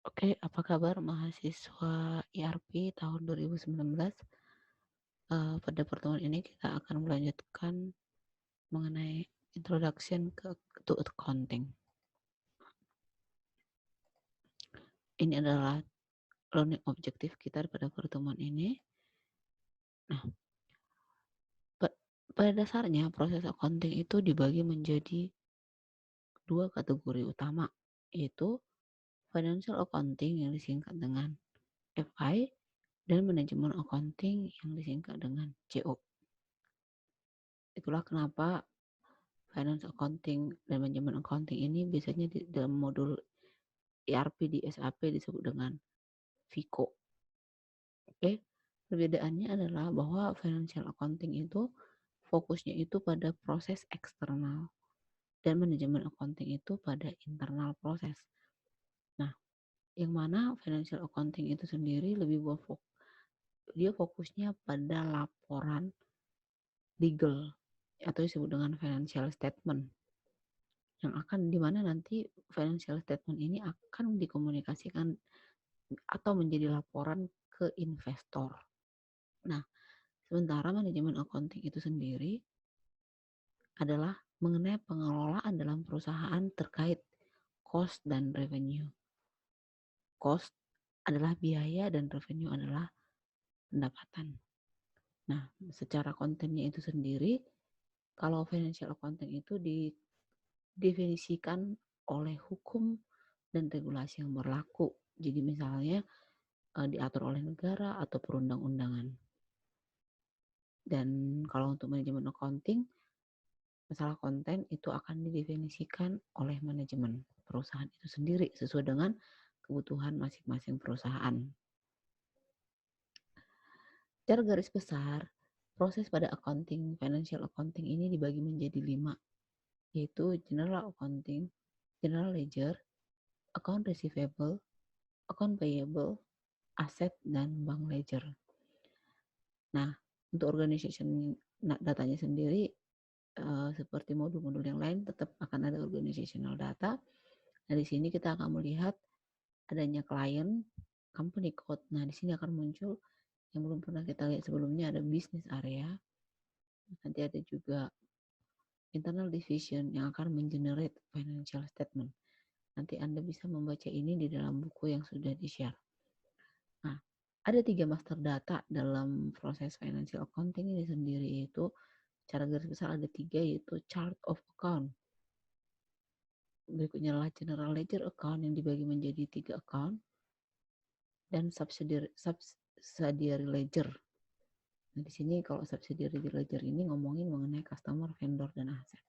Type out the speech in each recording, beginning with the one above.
Oke, apa kabar mahasiswa IRP tahun 2019? Pada pertemuan ini kita akan melanjutkan mengenai introduction to accounting. Ini adalah learning objektif kita pada pertemuan ini. Nah, pada dasarnya proses accounting itu dibagi menjadi dua kategori utama, yaitu financial accounting yang disingkat dengan FI dan manajemen accounting yang disingkat dengan CO. Itulah kenapa finance accounting dan manajemen accounting ini biasanya di dalam modul ERP di SAP disebut dengan FICO. Oke, perbedaannya adalah bahwa financial accounting itu fokusnya itu pada proses eksternal dan manajemen accounting itu pada internal proses. Nah, yang mana financial accounting itu sendiri lebih dia fokusnya pada laporan legal atau disebut dengan financial statement yang akan dimana nanti financial statement ini akan dikomunikasikan atau menjadi laporan ke investor. Nah, sementara manajemen accounting itu sendiri adalah mengenai pengelolaan dalam perusahaan terkait cost dan revenue. Cost adalah biaya dan revenue adalah pendapatan. Nah, secara kontennya itu sendiri, kalau financial accounting itu didefinisikan oleh hukum dan regulasi yang berlaku. Jadi misalnya diatur oleh negara atau perundang-undangan. Dan kalau untuk manajemen accounting, masalah konten itu akan didefinisikan oleh manajemen perusahaan itu sendiri sesuai dengan kebutuhan masing-masing perusahaan. Secara garis besar, proses pada accounting, financial accounting ini dibagi menjadi 5, yaitu general accounting, general ledger, account receivable, account payable, aset, dan bank ledger. Nah, untuk organization datanya sendiri, seperti modul-modul yang lain tetap akan ada organizational data. Nah, di sini kita akan melihat adanya client, company code. Nah, di sini akan muncul yang belum pernah kita lihat sebelumnya, ada business area. Nanti ada juga internal division yang akan mengenerate financial statement. Nanti Anda bisa membaca ini di dalam buku yang sudah di-share. Nah, ada 3 master data dalam proses financial accounting ini sendiri, yaitu secara garis besar ada 3, yaitu chart of account. Berikutnya adalah general ledger account yang dibagi menjadi 3 account, dan subsidiary ledger. Nah, di sini kalau subsidiary ledger ini ngomongin mengenai customer, vendor, dan aset.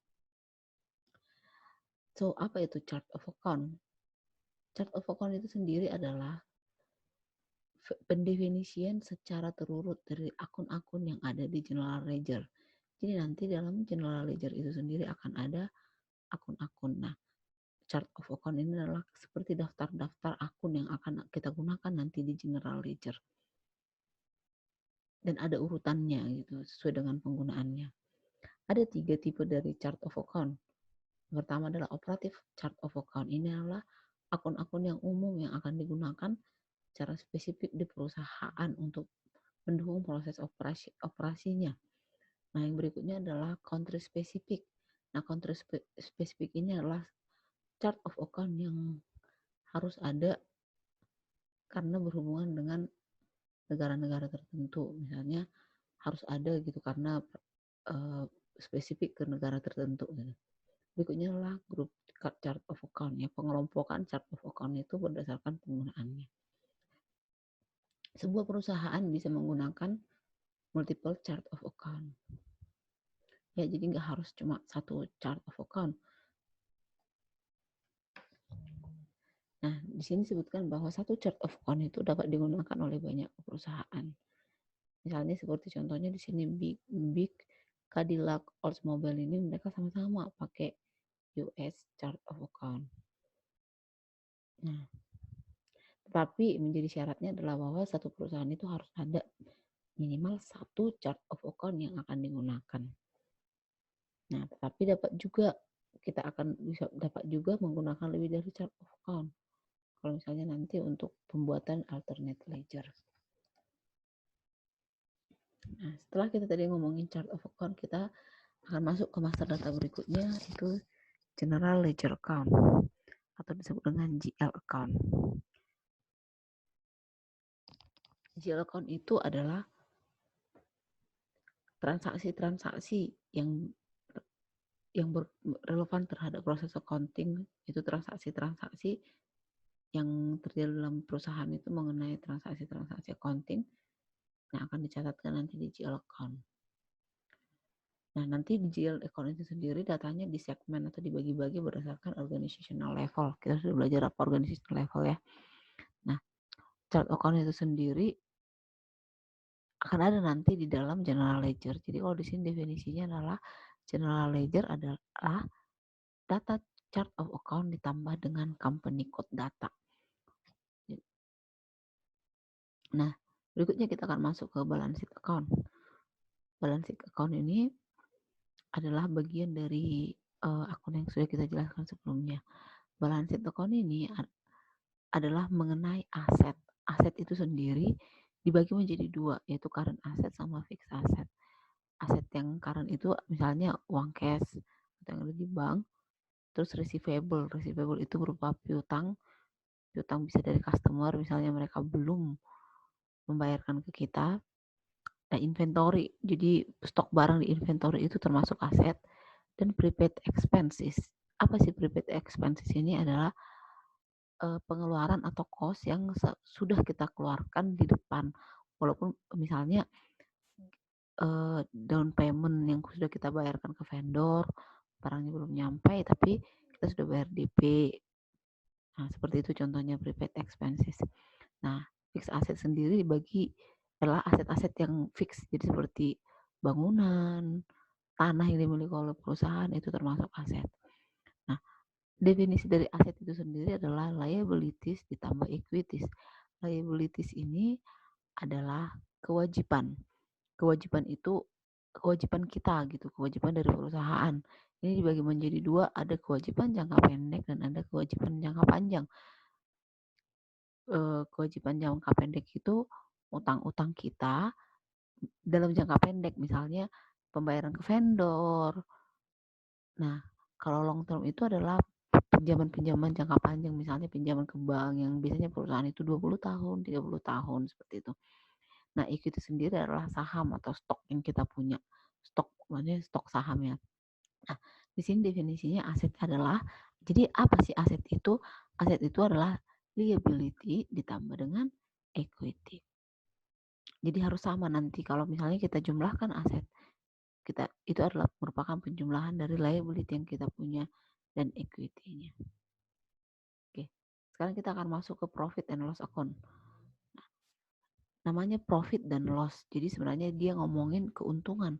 So, apa itu chart of account? Chart of account itu sendiri adalah pendefinisian secara terurut dari akun-akun yang ada di general ledger. Jadi nanti dalam general ledger itu sendiri akan ada akun-akun. Nah, chart of account ini adalah seperti daftar-daftar akun yang akan kita gunakan nanti di general ledger. Dan ada urutannya gitu, sesuai dengan penggunaannya. Ada 3 tipe dari chart of account. Pertama adalah operative chart of account. Ini adalah akun-akun yang umum yang akan digunakan secara spesifik di perusahaan untuk mendukung proses operasinya. Nah, yang berikutnya adalah country specific. Nah, country specific ini adalah chart of account yang harus ada karena berhubungan dengan negara-negara tertentu. Misalnya harus ada gitu karena spesifik ke negara tertentu gitu. Berikutnya adalah grup chart of account. Ya, pengelompokan chart of account itu berdasarkan penggunaannya. Sebuah perusahaan bisa menggunakan multiple chart of account. Ya, jadi nggak harus cuma satu chart of account. Nah, di sini disebutkan bahwa satu chart of account itu dapat digunakan oleh banyak perusahaan. Misalnya seperti contohnya di sini Big Cadillac Oldsmobile ini mereka sama-sama pakai US chart of account. Nah, tetapi menjadi syaratnya adalah bahwa satu perusahaan itu harus ada minimal satu chart of account yang akan digunakan. Nah, tetapi kita akan bisa dapat juga menggunakan lebih dari chart of account. kalau misalnya nanti untuk pembuatan alternate ledger. Nah, setelah kita tadi ngomongin chart of account, kita akan masuk ke master data berikutnya, itu general ledger account atau disebut dengan GL account. GL account itu adalah transaksi-transaksi yang relevan terhadap proses accounting, itu transaksi-transaksi yang terjadi dalam perusahaan itu mengenai transaksi-transaksi accounting yang akan dicatatkan nanti di GL account. Nah, nanti di GL account itu sendiri datanya di segmen atau dibagi-bagi berdasarkan organizational level. Kita sudah belajar apa organizational level ya. Nah, chart account itu sendiri akan ada nanti di dalam general ledger. Jadi kalau di sini definisinya adalah general ledger adalah data chart of account ditambah dengan company code data. Nah, berikutnya kita akan masuk ke balance sheet account. Balance sheet account ini adalah bagian dari akun yang sudah kita jelaskan sebelumnya. Balance sheet account ini adalah mengenai aset. Aset itu sendiri dibagi menjadi dua, yaitu current asset sama fixed asset. Aset yang current itu misalnya uang cash atau yang ada di bank, terus receivable. Receivable itu berupa piutang. Piutang bisa dari customer, misalnya mereka belum membayarkan ke kita. Nah, inventory, jadi stok barang di inventory itu termasuk aset. Dan prepaid expenses. Apa sih prepaid expenses ini? Adalah pengeluaran atau cost yang sudah kita keluarkan di depan, walaupun misalnya down payment yang sudah kita bayarkan ke vendor, barangnya belum nyampe tapi kita sudah bayar DP. Nah, seperti itu contohnya prepaid expenses. Nah, fixed asset sendiri dibagi adalah aset-aset yang fix, jadi seperti bangunan, tanah yang dimiliki oleh perusahaan itu termasuk aset. Nah, definisi dari aset itu sendiri adalah liabilities ditambah equities. Liabilities ini adalah kewajiban. Kewajiban itu kewajiban kita gitu, kewajiban dari perusahaan. Ini dibagi menjadi dua, ada kewajiban jangka pendek dan ada kewajiban jangka panjang. Kewajiban jangka pendek itu utang-utang kita dalam jangka pendek, misalnya pembayaran ke vendor. Nah, kalau long term itu adalah pinjaman-pinjaman jangka panjang, misalnya pinjaman ke bank yang biasanya perusahaan itu 20 tahun, 30 tahun seperti itu. Nah, equity sendiri adalah saham atau stok yang kita punya. Stok, maksudnya stok sahamnya. Nah, di sini definisinya aset adalah, jadi apa sih aset itu? Aset itu adalah liability ditambah dengan equity. Jadi harus sama nanti kalau misalnya kita jumlahkan aset, kita itu adalah merupakan penjumlahan dari liability yang kita punya dan equity-nya. Oke, sekarang kita akan masuk ke profit and loss account. Nah, namanya profit dan loss. Jadi sebenarnya dia ngomongin keuntungan.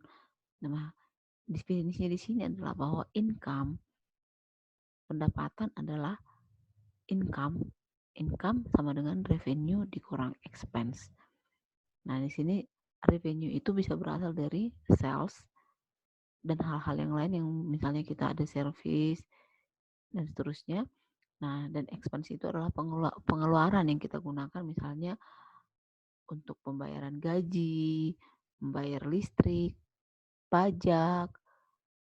Nah, definisinya di sini adalah bahwa income, pendapatan adalah income sama dengan revenue dikurang expense. Nah, di sini revenue itu bisa berasal dari sales dan hal-hal yang lain yang misalnya kita ada service dan seterusnya. Nah, dan expense itu adalah pengeluaran yang kita gunakan misalnya untuk pembayaran gaji, membayar listrik, pajak,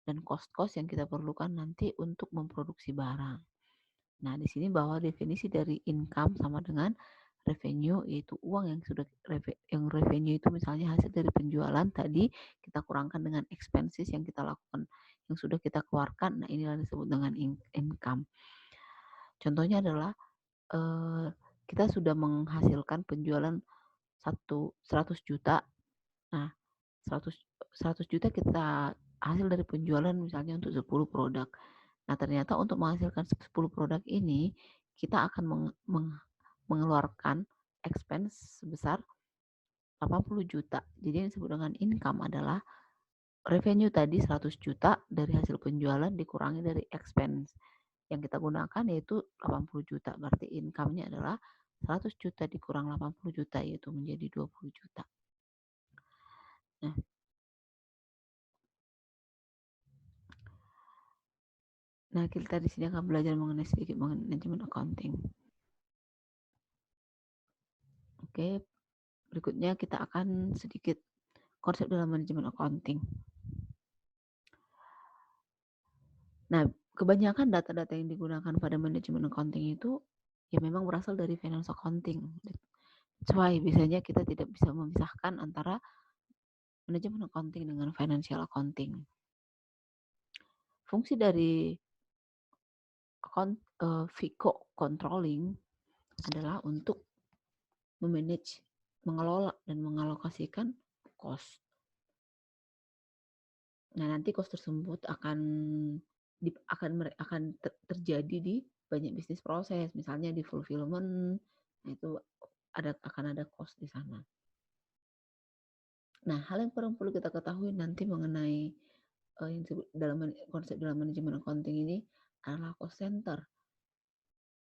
dan cost-cost yang kita perlukan nanti untuk memproduksi barang. Nah, di sini bahwa definisi dari income sama dengan revenue, yaitu uang yang sudah yang revenue itu misalnya hasil dari penjualan tadi kita kurangkan dengan expenses yang kita lakukan, yang sudah kita keluarkan. Nah, inilah disebut dengan income. Contohnya adalah kita sudah menghasilkan penjualan 100 juta. Nah, 100 juta kita hasil dari penjualan misalnya untuk 10 produk. Nah, ternyata untuk menghasilkan 10 produk ini kita akan mengeluarkan expense sebesar 80 juta. Jadi yang disebut dengan income adalah revenue tadi 100 juta dari hasil penjualan dikurangi dari expense yang kita gunakan yaitu 80 juta. Berarti income-nya adalah 100 juta dikurang 80 juta yaitu menjadi 20 juta. Nah, kita di sini akan belajar mengenai sedikit mengenai manajemen accounting. Oke, berikutnya kita akan sedikit konsep dalam manajemen accounting. Nah, kebanyakan data-data yang digunakan pada manajemen accounting itu ya memang berasal dari finance accounting. That's why biasanya kita tidak bisa memisahkan antara manajemen accounting dengan financial accounting. Fungsi dari FICO controlling adalah untuk memanage, mengelola dan mengalokasikan cost. Nah, nanti cost tersebut akan terjadi di banyak bisnis proses, misalnya di fulfillment, nah itu akan ada cost di sana. Nah, hal yang perlu kita ketahui nanti mengenai yang disebut konsep dalam manajemen accounting ini adalah cost center.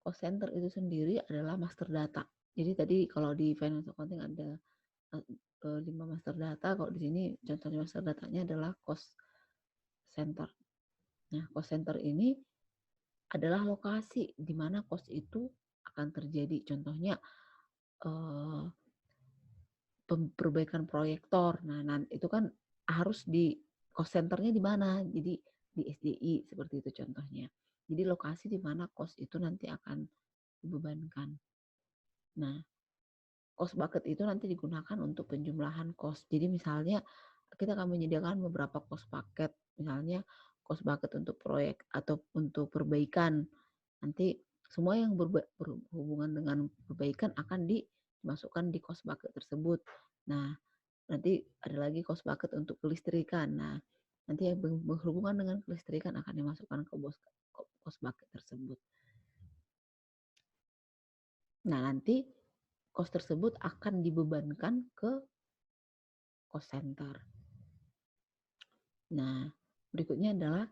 Cost center itu sendiri adalah master data. Jadi tadi kalau di finance accounting ada 5 master data, kalau di sini contohnya master datanya adalah cost center. Nah, cost center ini adalah lokasi di mana cost itu akan terjadi. Contohnya perbaikan proyektor. Nah, itu kan harus di cost centernya di mana? Jadi di SDI seperti itu contohnya. Jadi lokasi di mana cost itu nanti akan dibebankan. Nah, cost bucket itu nanti digunakan untuk penjumlahan cost. Jadi misalnya kita akan menyediakan beberapa cost bucket, misalnya cost bucket untuk proyek atau untuk perbaikan. Nanti semua yang berhubungan dengan perbaikan akan dimasukkan di cost bucket tersebut. Nah, nanti ada lagi cost bucket untuk kelistrikan. Nah, nanti yang berhubungan dengan kelistrikan akan dimasukkan ke cost bucket tersebut. Nah, nanti cost tersebut akan dibebankan ke cost center. Nah, berikutnya adalah,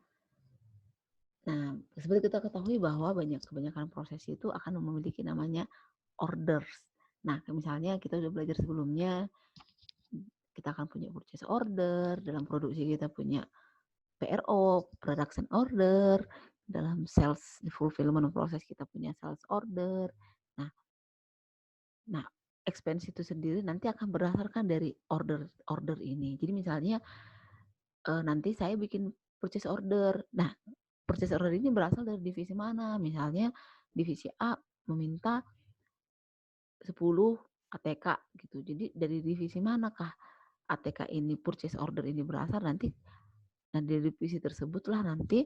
nah, seperti kita ketahui bahwa kebanyakan proses itu akan memiliki namanya orders. Nah, misalnya kita sudah belajar sebelumnya, kita akan punya purchase order, dalam produksi kita punya PRO, production order, dalam sales fulfillment proses kita punya sales order. Nah, expense itu sendiri nanti akan berdasarkan dari order ini. Jadi misalnya nanti saya bikin purchase order. Nah, purchase order ini berasal dari divisi mana? Misalnya divisi A meminta 10 ATK gitu. Jadi dari divisi manakah ATK ini, purchase order ini berasal? Nanti dari divisi tersebutlah nanti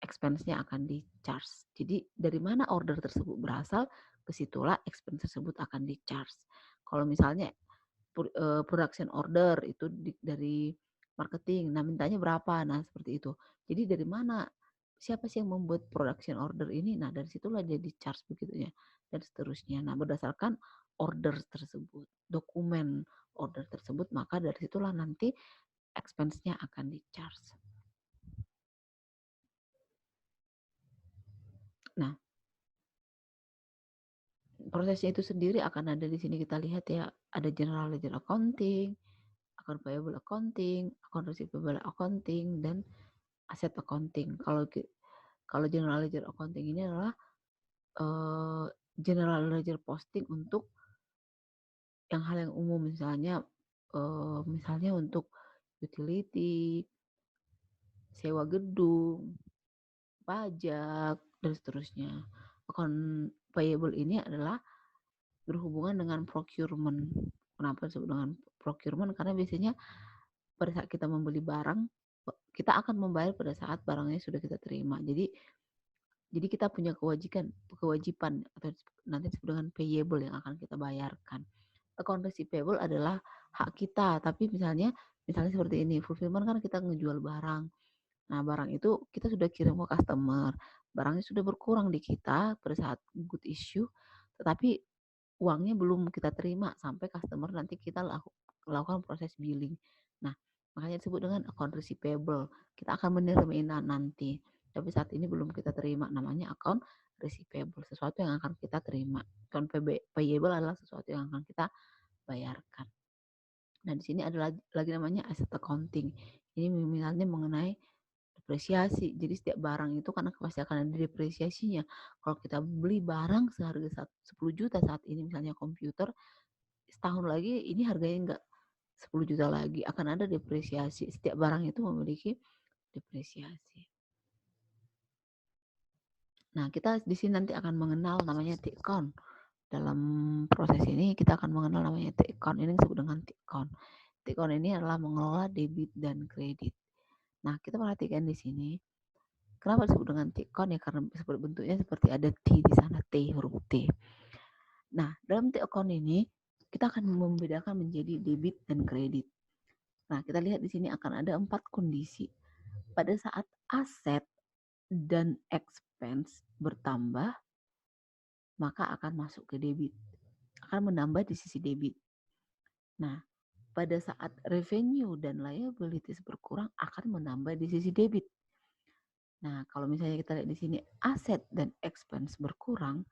expense-nya akan di-charge. Jadi dari mana order tersebut berasal, kesitulah expense tersebut akan di-charge. Kalau misalnya production order itu dari marketing, nah mintanya berapa? Nah seperti itu. Jadi dari mana, siapa sih yang membuat production order ini? Nah dari situlah dia di-charge begitu ya, dan seterusnya. Nah berdasarkan order tersebut, dokumen order tersebut, maka dari situlah nanti expense-nya akan di-charge. Nah, prosesnya itu sendiri akan ada di sini, kita lihat ya, ada general ledger accounting, account payable accounting, account receivable accounting, dan asset accounting. Kalau general ledger accounting ini adalah general ledger posting untuk yang hal yang umum, misalnya untuk utility, sewa gedung, pajak, dan seterusnya. Account payable ini adalah berhubungan dengan procurement. Kenapa disebut dengan procurement? Karena biasanya pada saat kita membeli barang, kita akan membayar pada saat barangnya sudah kita terima. Jadi kita punya kewajiban atau nanti disebut dengan payable yang akan kita bayarkan. Account receivable adalah hak kita, tapi misalnya seperti ini, fulfillment kan kita ngejual barang. Nah, barang itu kita sudah kirim ke customer, barangnya sudah berkurang di kita pada saat good issue, tetapi uangnya belum kita terima sampai customer nanti kita lakukan proses billing. Nah, makanya disebut dengan account receivable. Kita akan menerima nanti, tapi saat ini belum kita terima, namanya account receivable, sesuatu yang akan kita terima. Account payable adalah sesuatu yang akan kita bayarkan. Nah, di sini ada lagi namanya asset accounting. Ini misalnya mengenai depresiasi. Jadi setiap barang itu karena pasti akan ada depresiasinya. Kalau kita beli barang seharga 10 juta saat ini, misalnya komputer, setahun lagi ini harganya nggak 10 juta lagi, akan ada depresiasi. Setiap barang itu memiliki depresiasi. Nah, kita di sini nanti akan mengenal namanya T-count. Dalam proses ini kita akan mengenal namanya T-count. Ini disebut dengan T-count. T-count ini adalah mengelola debit dan kredit. Nah, kita perhatikan di sini. Kenapa disebut dengan T-count? Ya karena bentuknya seperti ada T di sana, T, huruf T. Nah, dalam T-account ini kita akan membedakan menjadi debit dan kredit. Nah, kita lihat di sini akan ada 4 kondisi. Pada saat aset dan expense bertambah, maka akan masuk ke debit. Akan menambah di sisi debit. Nah, pada saat revenue dan liabilities berkurang, akan menambah di sisi debit. Nah, kalau misalnya kita lihat di sini aset dan expense berkurang,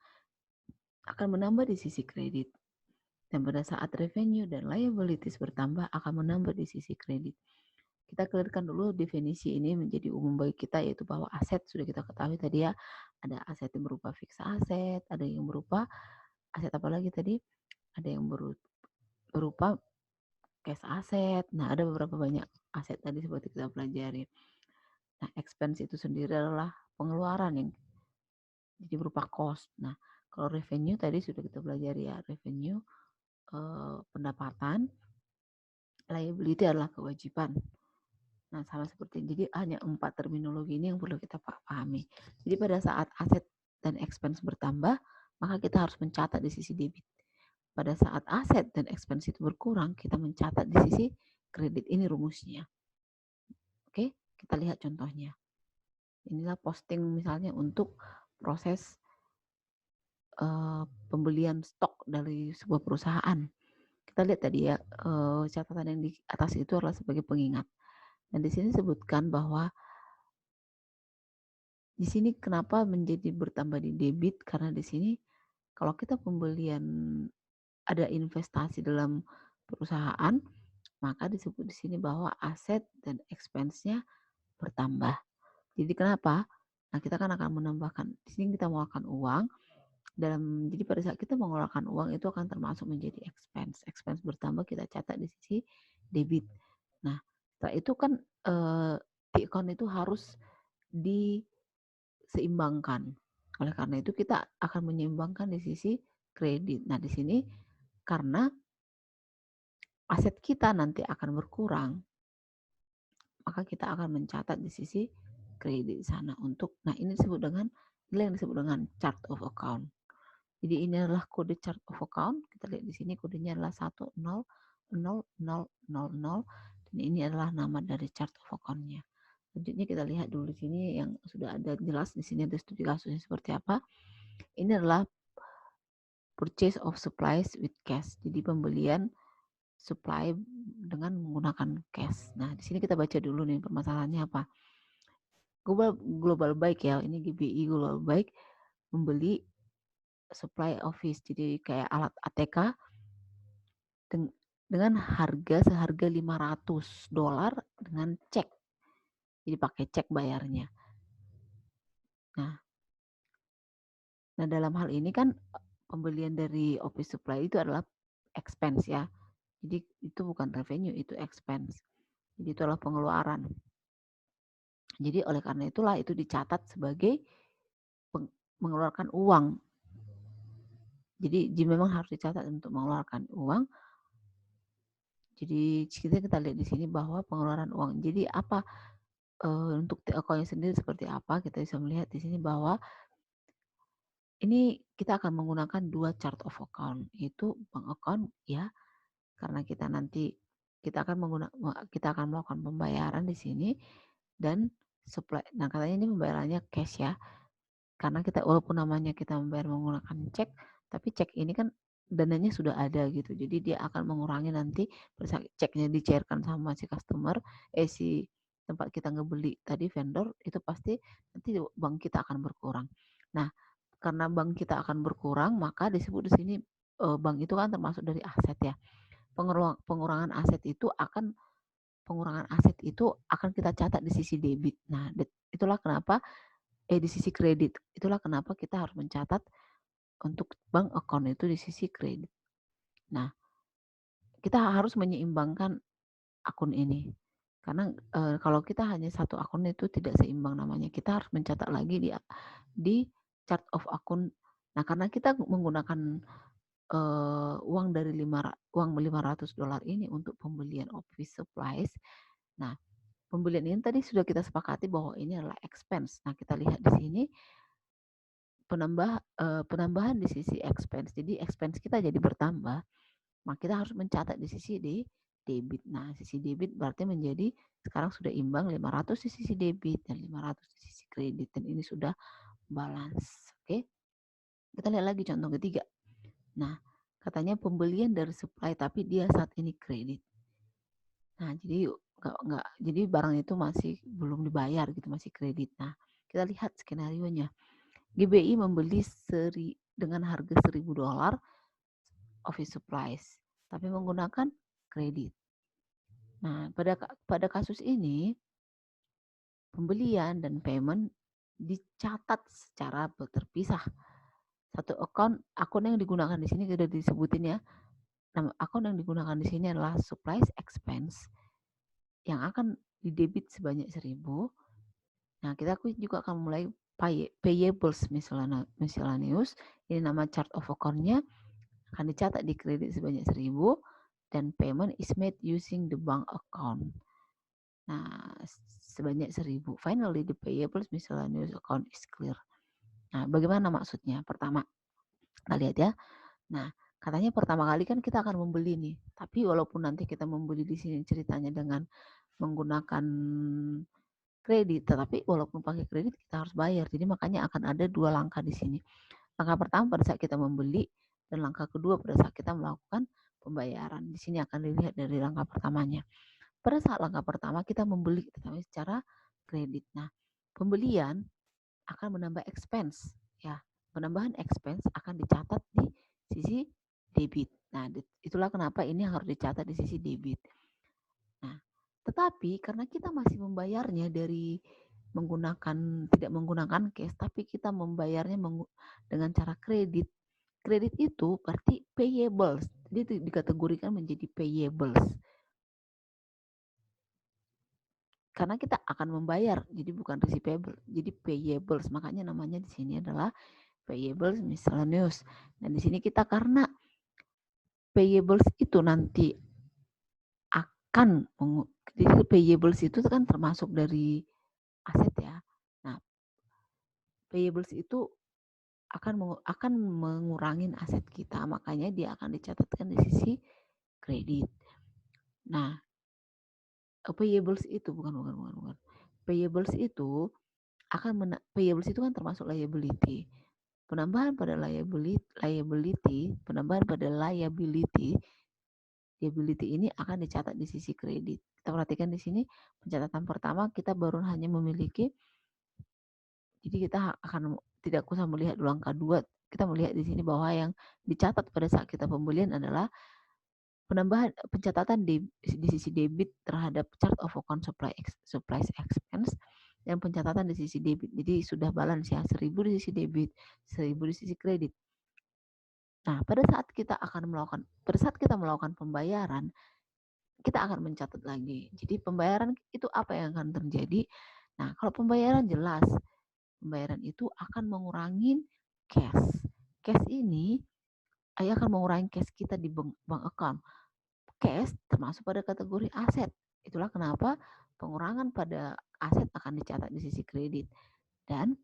akan menambah di sisi kredit. Dan pada saat revenue dan liabilities bertambah, akan menambah di sisi kredit. Kita clearkan dulu definisi ini menjadi umum bagi kita, yaitu bahwa aset sudah kita ketahui tadi ya, ada aset yang berupa fixed aset, ada yang berupa aset apa lagi tadi, ada yang berupa cash aset. Nah, ada beberapa banyak aset tadi seperti kita pelajari. Nah, expense itu sendiri adalah pengeluaran yang jadi berupa cost. Nah, kalau revenue tadi sudah kita pelajari ya, revenue pendapatan, liability adalah kewajiban. Nah, sama seperti jadi hanya 4 terminologi ini yang perlu kita pahami. Jadi pada saat aset dan expense bertambah, maka kita harus mencatat di sisi debit. Pada saat aset dan expense itu berkurang, kita mencatat di sisi kredit. Ini rumusnya. Oke, kita lihat contohnya. Inilah posting misalnya untuk proses pembelian stok dari sebuah perusahaan. Kita lihat tadi ya, catatan yang di atas itu adalah sebagai pengingat. Dan di sini disebutkan bahwa di sini kenapa menjadi bertambah di debit, karena di sini kalau kita pembelian ada investasi dalam perusahaan, maka disebut di sini bahwa aset dan expense-nya bertambah. Jadi kenapa? Nah, kita kan akan menambahkan, di sini kita mengeluarkan uang, jadi pada saat kita mengeluarkan uang itu akan termasuk menjadi expense. Expense bertambah kita catat di sisi debit. Nah, setelah itu kan di account itu harus diseimbangkan. Oleh karena itu kita akan menyeimbangkan di sisi kredit. Nah, di sini karena aset kita nanti akan berkurang, maka kita akan mencatat di sisi kredit di sana untuk, nah ini disebut dengan, ini yang disebut dengan chart of account. Jadi ini adalah kode chart of account. Kita lihat di sini kodenya adalah 100000 dan ini adalah nama dari chart of account-nya. Selanjutnya kita lihat dulu di sini yang sudah ada jelas di sini ada studi kasusnya seperti apa. Ini adalah purchase of supplies with cash. Jadi pembelian supply dengan menggunakan cash. Nah, di sini kita baca dulu nih permasalahannya apa. Global Bike ya, ini GBI Global Bike membeli supply office, jadi kayak alat ATK dengan seharga $500 dengan cek. Jadi pakai cek bayarnya. Nah, dalam hal ini kan pembelian dari office supply itu adalah expense ya. Jadi itu bukan revenue, itu expense. Jadi itu adalah pengeluaran. Jadi oleh karena itulah itu dicatat sebagai mengeluarkan uang. Jadi memang harus dicatat untuk mengeluarkan uang. Jadi kita lihat di sini bahwa pengeluaran uang. Jadi apa untuk account-nya sendiri seperti apa? Kita bisa melihat di sini bahwa ini kita akan menggunakan 2 chart of account, yaitu bank account ya, karena kita nanti kita akan melakukan pembayaran di sini dan supply. Nah, katanya ini pembayarannya cash ya. Karena kita walaupun namanya kita membayar menggunakan cek, tapi cek ini kan dananya sudah ada gitu. Jadi dia akan mengurangi nanti ceknya dicairkan sama si customer, si tempat kita ngebeli tadi vendor itu pasti nanti bank kita akan berkurang. Nah, karena bank kita akan berkurang, maka disebut di sini bank itu kan termasuk dari aset ya. Pengurangan aset itu akan kita catat di sisi debit. Nah, itulah kenapa di sisi kredit. Itulah kenapa kita harus mencatat untuk bank account itu di sisi kredit. Nah, kita harus menyeimbangkan akun ini. Karena kalau kita hanya satu akun itu tidak seimbang namanya. Kita harus mencatat lagi di chart of akun. Nah, karena kita menggunakan uang dari uang $500 ini untuk pembelian office supplies. Nah, pembelian ini tadi sudah kita sepakati bahwa ini adalah expense. Nah, kita lihat di sini penambahan di sisi expense. Jadi expense kita jadi bertambah. Maka kita harus mencatat di sisi debit. Nah, sisi debit berarti menjadi sekarang sudah imbang 500 di sisi debit dan 500 di sisi kredit, dan ini sudah balance. Oke. Kita lihat lagi contoh ketiga. Nah, katanya pembelian dari supply tapi dia saat ini kredit. Nah, jadi barang itu masih belum dibayar gitu, masih kredit. Nah, kita lihat skenario-nya. GBI membeli dengan harga $1.000 office supplies, tapi menggunakan kredit. Nah, pada kasus ini pembelian dan payment dicatat secara terpisah. Satu akun yang digunakan di sini sudah disebutin ya. Nama akun yang digunakan di sini adalah supplies expense yang akan didebit sebanyak 1.000. Nah, kita juga akan mulai payables miscellaneous. Ini nama chart of account-nya akan dicatat di kredit sebanyak 1.000 dan payment is made using the bank account. Nah, sebanyak 1.000. Finally, the payables miscellaneous account is clear. Nah, bagaimana maksudnya? Pertama, kita lihat ya. Nah, katanya pertama kali kan kita akan membeli nih. Tapi walaupun nanti kita membeli di sini ceritanya dengan menggunakan kredit, tetapi walaupun pakai kredit kita harus bayar. Jadi makanya akan ada dua langkah di sini. Langkah pertama pada saat kita membeli dan langkah kedua pada saat kita melakukan pembayaran. Di sini akan dilihat dari langkah pertamanya. Pada saat langkah pertama kita membeli tetapi secara kredit. Nah, pembelian akan menambah expense ya. Penambahan expense akan dicatat di sisi debit. Nah, itulah kenapa ini harus dicatat di sisi debit. Nah, tetapi karena kita masih membayarnya dari tidak menggunakan cash, tapi kita membayarnya dengan cara kredit. Kredit itu berarti payables. Jadi dikategorikan menjadi payables. Karena kita akan membayar, jadi bukan receivable, jadi payables. Makanya namanya di sini adalah payables miscellaneous. Dan di sini kita karena payables itu nanti akan jadi payables itu kan termasuk dari aset ya. Nah, payables itu akan mengurangi aset kita, makanya dia akan dicatatkan di sisi kredit. Nah, payables itu bukan. Payables itu payables itu kan termasuk liability. Penambahan pada liability ini akan dicatat di sisi kredit. Kita perhatikan di sini pencatatan pertama kita baru hanya memiliki, jadi kita akan tidak usah melihat langkah 2. Kita melihat di sini bahwa yang dicatat pada saat kita pembelian adalah penambahan pencatatan di sisi debit terhadap chart of account supplies expense dan pencatatan di sisi debit. Jadi sudah balance ya, 1.000 di sisi debit, 1.000 di sisi kredit. Nah, pada saat kita melakukan pembayaran, kita akan mencatat lagi. Jadi pembayaran itu apa yang akan terjadi? Nah, kalau pembayaran jelas, pembayaran itu akan mengurangi cash. Cash ini akan mengurangi cash kita di bank account. Cash termasuk pada kategori aset. Itulah kenapa pengurangan pada aset akan dicatat di sisi kredit. Dan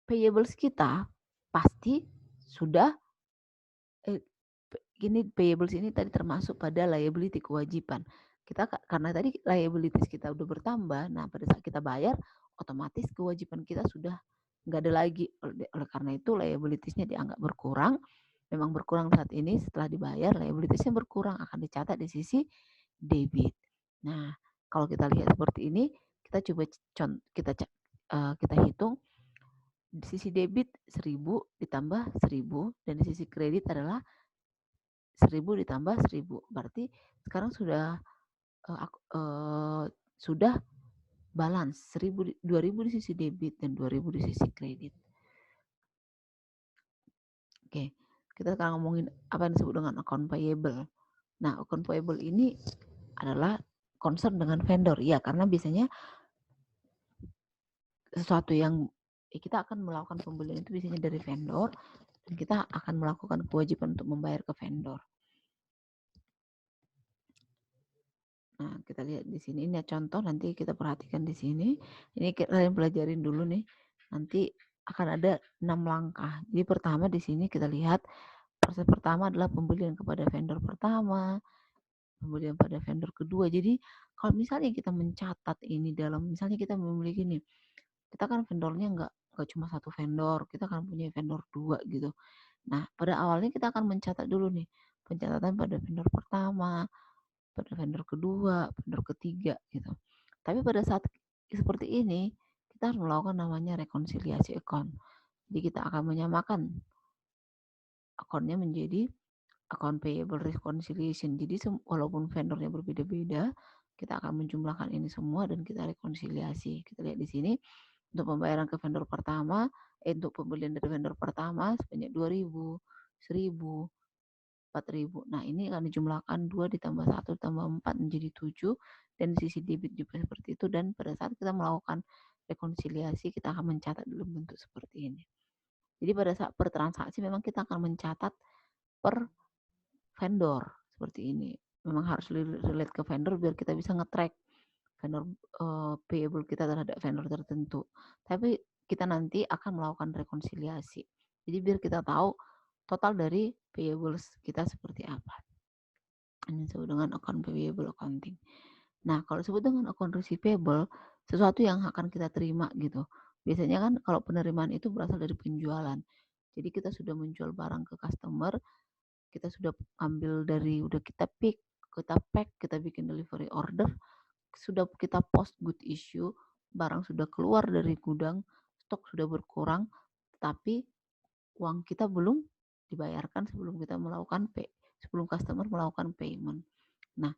payables kita pasti sudah ini payables ini tadi termasuk pada liability, kewajiban. Karena tadi liabilities kita udah bertambah, nah pada saat kita bayar otomatis kewajiban kita sudah nggak ada lagi. Oleh karena itu liabilitiesnya dianggap berkurang. Memang berkurang saat ini, setelah dibayar liabilitiesnya berkurang, akan dicatat di sisi debit. Nah, kalau kita lihat seperti ini, kita coba kita hitung di sisi debit 1.000 ditambah 1.000 dan di sisi kredit adalah 1.000 ditambah 1.000. Berarti sekarang sudah balance 2.000 di sisi debit dan 2.000 di sisi kredit. Oke, kita sekarang ngomongin apa yang disebut dengan account payable. Nah, account payable ini adalah concern dengan vendor. Ya, karena biasanya sesuatu yang kita akan melakukan pembelian itu biasanya dari vendor dan kita akan melakukan kewajiban untuk membayar ke vendor. Nah, kita lihat di sini ini contoh, nanti kita perhatikan di sini. Ini kalian pelajarin dulu nih. Nanti akan ada 6 langkah. Jadi pertama di sini kita lihat proses pertama adalah pembelian kepada vendor pertama, pembelian pada vendor kedua. Jadi kalau misalnya kita mencatat ini dalam, misalnya kita memiliki nih, kita kan vendornya nggak cuma satu vendor, kita kan punya vendor 2 gitu. Nah, pada awalnya kita akan mencatat dulu nih, pencatatan pada vendor pertama, pada vendor kedua, vendor ketiga gitu. Tapi pada saat seperti ini, kita harus melakukan namanya rekonsiliasi account. Jadi kita akan menyamakan akunnya menjadi account payable reconciliation. Jadi walaupun vendornya berbeda-beda, kita akan menjumlahkan ini semua dan kita rekonsiliasi. Kita lihat di sini untuk pembayaran ke vendor pertama, untuk pembelian dari vendor pertama sebanyak 2.000, 1.000, 4.000. Nah, ini akan dijumlahkan 2 ditambah 1 ditambah 4 menjadi 7, dan di sisi debit juga seperti itu, dan pada saat kita melakukan rekonsiliasi kita akan mencatat dalam bentuk seperti ini. Jadi pada saat per transaksi memang kita akan mencatat per vendor seperti ini. Memang harus relate ke vendor biar kita bisa nge-track vendor payable kita terhadap vendor tertentu. Tapi kita nanti akan melakukan rekonsiliasi. Jadi biar kita tahu total dari payables kita seperti apa. Ini disebut dengan account payable accounting. Nah, kalau disebut dengan account receivable, sesuatu yang akan kita terima gitu. Biasanya kan kalau penerimaan itu berasal dari penjualan. Jadi kita sudah menjual barang ke customer, kita sudah ambil dari, udah kita pick, kita pack, kita bikin delivery order, sudah kita post good issue, barang sudah keluar dari gudang, stok sudah berkurang, tapi uang kita belum dibayarkan sebelum kita melakukan sebelum customer melakukan payment. Nah,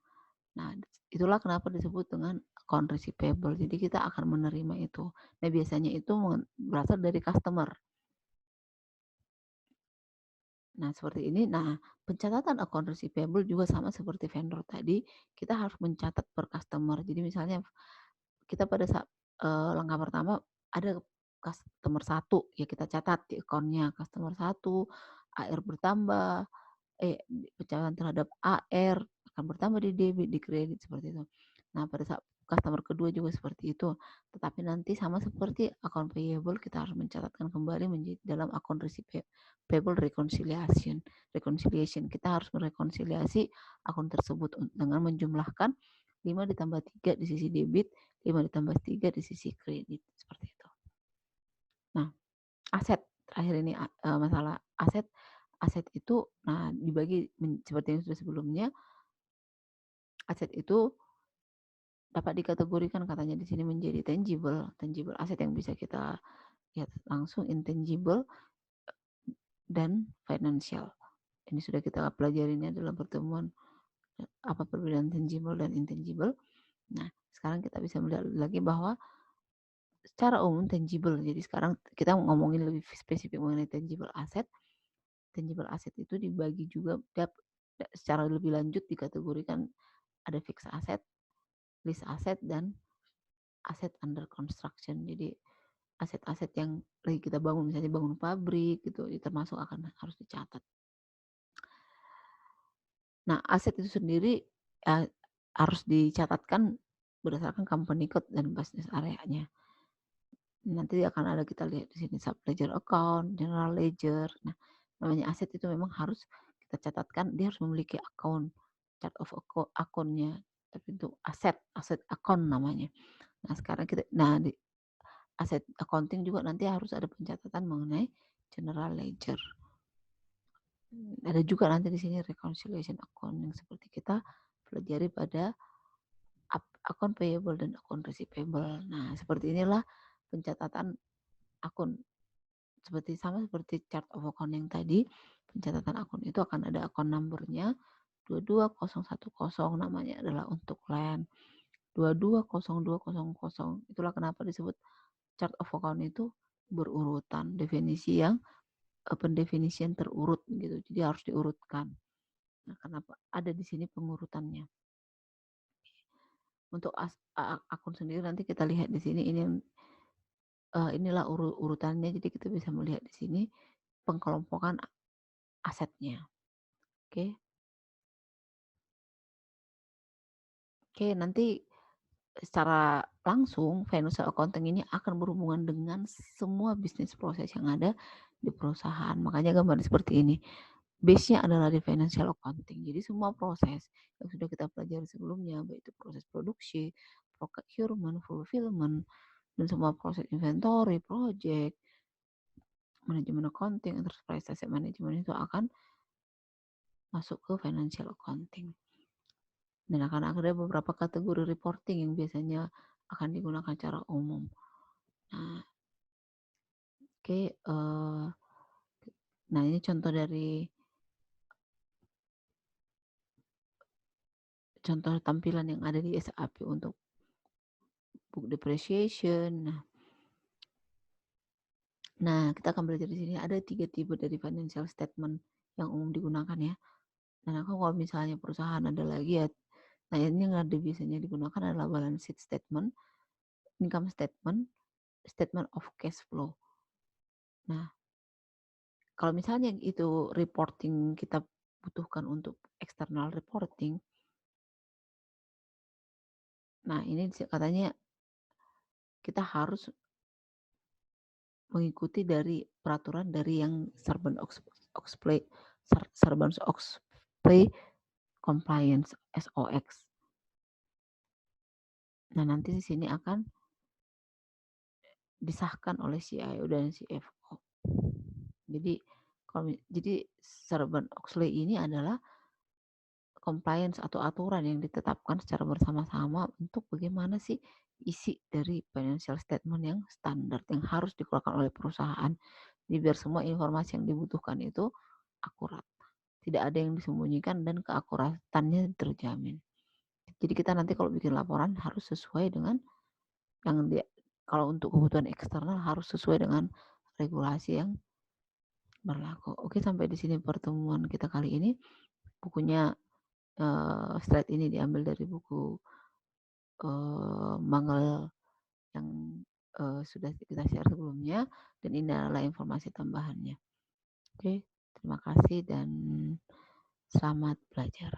itulah kenapa disebut dengan account receivable. Jadi kita akan menerima itu. Nah, biasanya itu berasal dari customer. Nah, seperti ini. Nah, pencatatan account receivable juga sama seperti vendor tadi, kita harus mencatat per customer. Jadi misalnya kita pada saat langkah pertama ada customer 1, ya kita catat di account-nya customer 1, AR bertambah, pencatatan terhadap AR akan bertambah di debit, di kredit, seperti itu. Nah, pada saat customer kedua juga seperti itu. Tetapi nanti sama seperti account payable, kita harus mencatatkan kembali menjadi dalam account receivable reconciliation. Kita harus merekonsiliasi akun tersebut dengan menjumlahkan 5 ditambah 3 di sisi debit, 5 ditambah 3 di sisi kredit, seperti itu. Nah, aset terakhir ini masalah aset. Aset itu dibagi seperti yang sudah sebelumnya. Aset itu dapat dikategorikan katanya di sini menjadi tangible aset yang bisa kita lihat langsung, intangible, dan financial. Ini sudah kita pelajarinya dalam pertemuan apa perbedaan tangible dan intangible. Nah, sekarang kita bisa melihat lagi bahwa secara umum tangible. Jadi sekarang kita ngomongin lebih spesifik mengenai tangible asset. Tangible asset itu dibagi juga secara lebih lanjut, dikategorikan ada fixed asset, lease asset, dan aset under construction. Jadi aset-aset yang lagi kita bangun, misalnya bangun pabrik gitu, termasuk akan harus dicatat. Nah, aset itu sendiri harus dicatatkan berdasarkan company code dan business area-nya. Nanti akan ada, kita lihat di sini, sub ledger account, general ledger. Nah, namanya aset itu memang harus kita catatkan, dia harus memiliki account, chart of account-nya. Tapi itu aset account namanya. Nah, sekarang di aset accounting juga nanti harus ada pencatatan mengenai general ledger. Ada juga nanti di sini reconciliation account yang seperti kita pelajari pada account payable dan account receivable. Nah, seperti inilah pencatatan akun. Sama seperti chart of account yang tadi, pencatatan akun itu akan ada akun numbernya 22010, namanya adalah untuk land. 220200, itulah kenapa disebut chart of account itu berurutan, pendefinisian terurut gitu. Jadi harus diurutkan. Nah, kenapa ada di sini pengurutannya. Untuk akun sendiri nanti kita lihat di sini inilah urutannya, jadi kita bisa melihat di sini pengkelompokan asetnya. Oke. Oke, nanti secara langsung financial accounting ini akan berhubungan dengan semua bisnis proses yang ada di perusahaan. Makanya gambar seperti ini. Base-nya adalah di financial accounting. Jadi semua proses yang sudah kita pelajari sebelumnya, baik itu proses produksi, procurement, fulfillment, dan semua proses inventory, project, manajemen accounting, enterprise asset management itu akan masuk ke financial accounting. Dan akan ada beberapa kategori reporting yang biasanya akan digunakan secara umum. Nah, oke, nah ini contoh tampilan yang ada di SAP untuk book depreciation. Nah, kita akan belajar di sini ada 3 tipe dari financial statement yang umum digunakan ya. Dan kalau misalnya perusahaan ada lagi ya, nah ini yang ada biasanya digunakan adalah balance sheet statement, income statement, statement of cash flow. Nah, kalau misalnya itu reporting kita butuhkan untuk external reporting, nah ini katanya kita harus mengikuti dari peraturan dari yang Sarbanes-Oxley Compliance SOX. Nah, nanti di sini akan disahkan oleh CIO dan CFO. Jadi Sarbanes-Oxley ini adalah compliance atau aturan yang ditetapkan secara bersama-sama untuk bagaimana sih isi dari financial statement yang standar yang harus dikeluarkan oleh perusahaan. Jadi biar semua informasi yang dibutuhkan itu akurat. Tidak ada yang disembunyikan dan keakuratannya terjamin. Jadi kita nanti kalau bikin laporan harus sesuai dengan yang kalau untuk kebutuhan eksternal harus sesuai dengan regulasi yang berlaku. Oke, sampai di sini pertemuan kita kali ini. Bukunya slide ini diambil dari buku Mangel yang sudah kita share sebelumnya, dan ini adalah informasi tambahannya. Oke, terima kasih dan selamat belajar.